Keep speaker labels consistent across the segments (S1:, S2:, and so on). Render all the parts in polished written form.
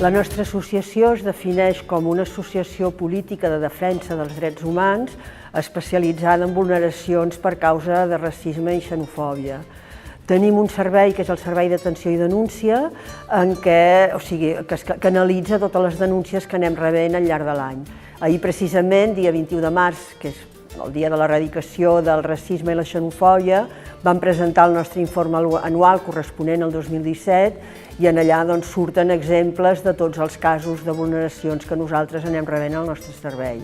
S1: La nostra associació es defineix com una associació política de defensa dels drets humans especialitzada en vulneracions per causa de racisme i xenofòbia. Tenim un servei, que és el Servei d'Atenció i Denúncia, que analitza totes les denúncies que anem rebent al llarg de l'any. Ahir, precisament, dia 21 de març, que és el dia de l'erradicació del racisme i la xenofòbia, vam presentar el nostre informe anual corresponent al 2017 i en allà surten exemples de tots els casos de vulneracions que nosaltres anem rebent al nostre servei.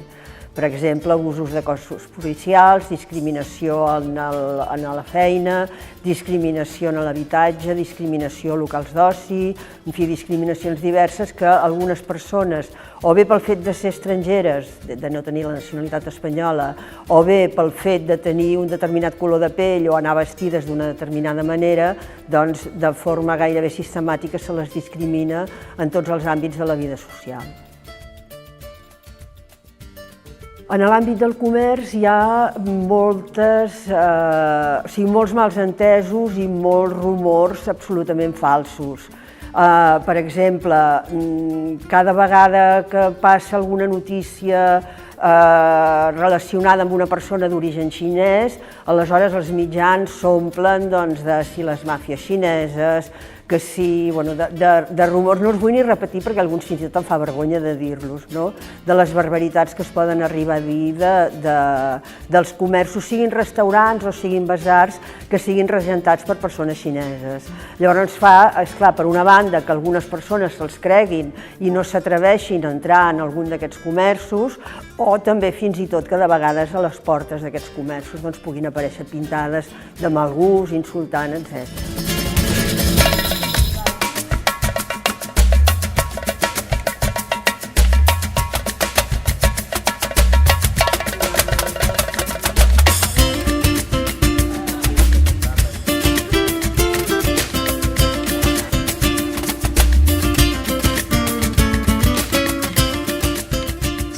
S1: Per exemple, abusos de cossos policials, discriminació en la feina, discriminació en l'habitatge, discriminació a locals d'oci, en fi, discriminacions diverses que algunes persones, o bé pel fet de ser estrangeres, de no tenir la nacionalitat espanyola, o bé pel fet de tenir un determinat color de pell o anar vestides d'una determinada manera, doncs de forma gairebé sistemàtica se les discrimina en tots els àmbits de la vida social. En l'àmbit del comerç hi ha molts malentesos i molts rumors absolutament falsos. Per exemple, cada vegada que passa alguna notícia relacionada amb una persona d'origen xinès, aleshores els mitjans s'omplen de si les màfies xineses, que sí, de rumors, no els vull ni repetir perquè alguns fins i tot em fa vergonya de dir-los, de les barbaritats que es poden arribar a dir dels comerços, siguin restaurants o siguin basars, que siguin regentats per persones xineses. Llavors ens fa, esclar, per una banda, que algunes persones se'ls creguin i no s'atreveixin a entrar en algun d'aquests comerços, o també fins i tot que de vegades a les portes d'aquests comerços puguin aparèixer pintades de mal gust, insultant, etc.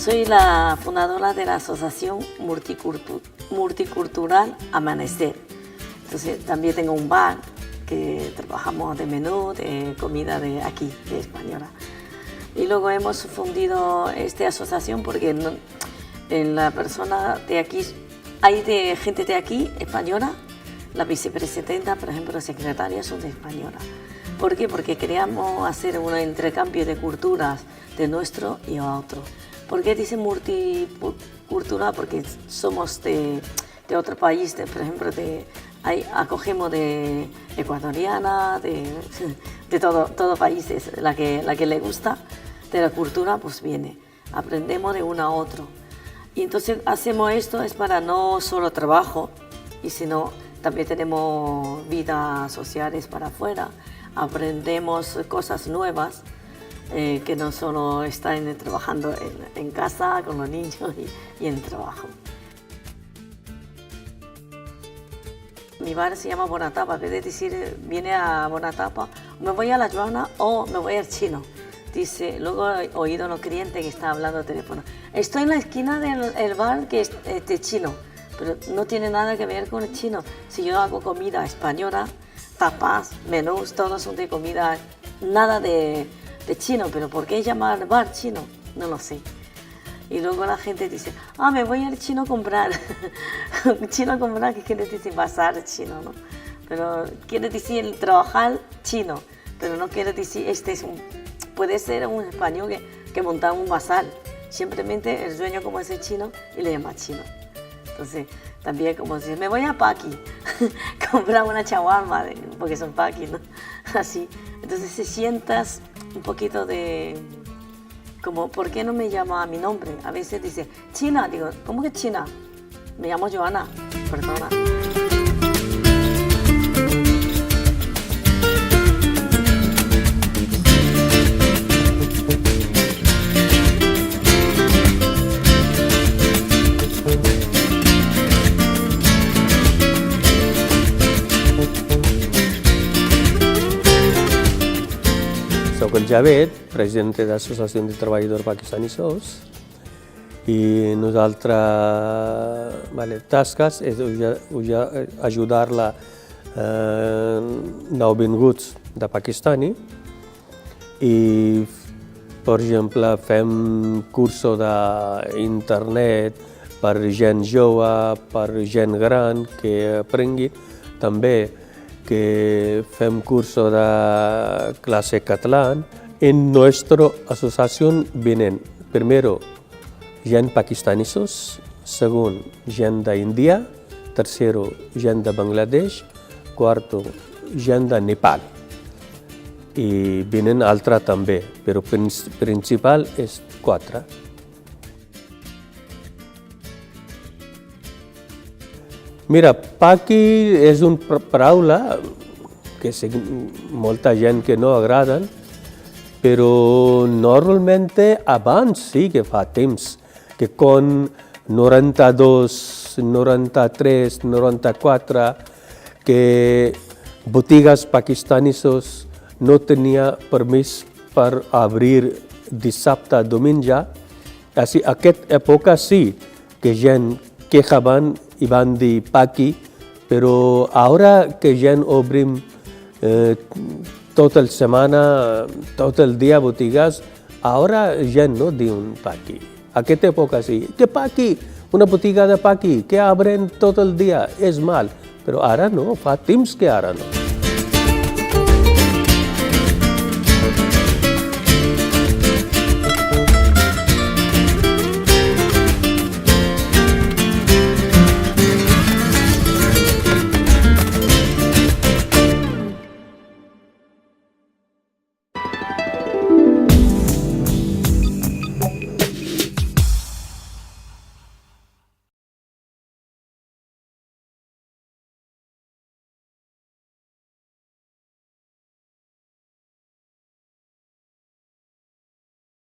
S2: Soy la fundadora de la Asociación Multicultural Amanecer. Entonces, también tengo un bar que trabajamos de menú, de comida de aquí, de española. Y luego hemos fundido esta asociación porque en la persona de aquí, hay gente de aquí, española, la vicepresidenta, por ejemplo, la secretaria son de española. ¿Por qué? Porque queríamos hacer un intercambio de culturas de nuestro y otro. ¿Por qué dicen multicultural? Porque somos de otro país, por ejemplo, acogemos de ecuatoriana, de todo países, la que le gusta de la cultura, pues viene, aprendemos de uno a otro. Y entonces hacemos esto es para no solo trabajo, y sino también tenemos vidas sociales para afuera, aprendemos cosas nuevas, que no solo están trabajando en casa con los niños y en el trabajo. Mi bar se llama Bonatapa, en vez de decir viene a Bonatapa, me voy a la Joana o me voy al chino. Dice, luego he oído a los clientes que están hablando de teléfono. Estoy en la esquina del bar que es de chino, pero no tiene nada que ver con el chino. Si yo hago comida española, tapas, menús, todos son de comida, nada de chino, pero ¿por qué llamar bar chino? No lo sé. Y luego la gente dice, me voy al chino a comprar. Chino a comprar, que quiere decir bazar chino, ¿no? Pero quiere decir trabajar chino, pero no quiere decir, puede ser un español que monta un bazar. Simplemente el dueño como es el chino y le llama chino. Entonces, también como decir, me voy a Paqui, comprar una chaguarma, porque son Paqui, ¿no? Así. Entonces, si sientas un poquito de, como, ¿por qué no me llama a mi nombre? A veces dice, China, digo, ¿cómo que China? Me llamo Joana, perdona.
S3: Soc el Javed, president de l'Associació de Treballadors Pakistanesos, i nosaltres, tasques és ajudar-la nouvinguts de Pakistani i per exemple, fem cursos d'internet per gent jove, per gent gran que aprengui. També que fem cursos de clase catalán. En nuestra asociación vienen, primero, gent pakistanesos, segundo, gent d'Índia, tercero, gent de Bangladesh, cuarto, gent de Nepal. I venen altres també, però principal és 4. Mira, paqui és una paraula que molta gent que no agraden, però normalment abans sí que fa temps, que con 92, 93, 94, que botigues pakistanesos no tenia permís per obrir dissabte, diumenge. Així, aquesta època sí que gent queixaven i van dir paqui, però ara que gent obrim tota la setmana, tot el dia botigues, ara gent no diu paqui. Aquesta època sí. Que paqui? Una botiga de paqui que obren tot el dia és mal, però ara no, fa temps que ara no.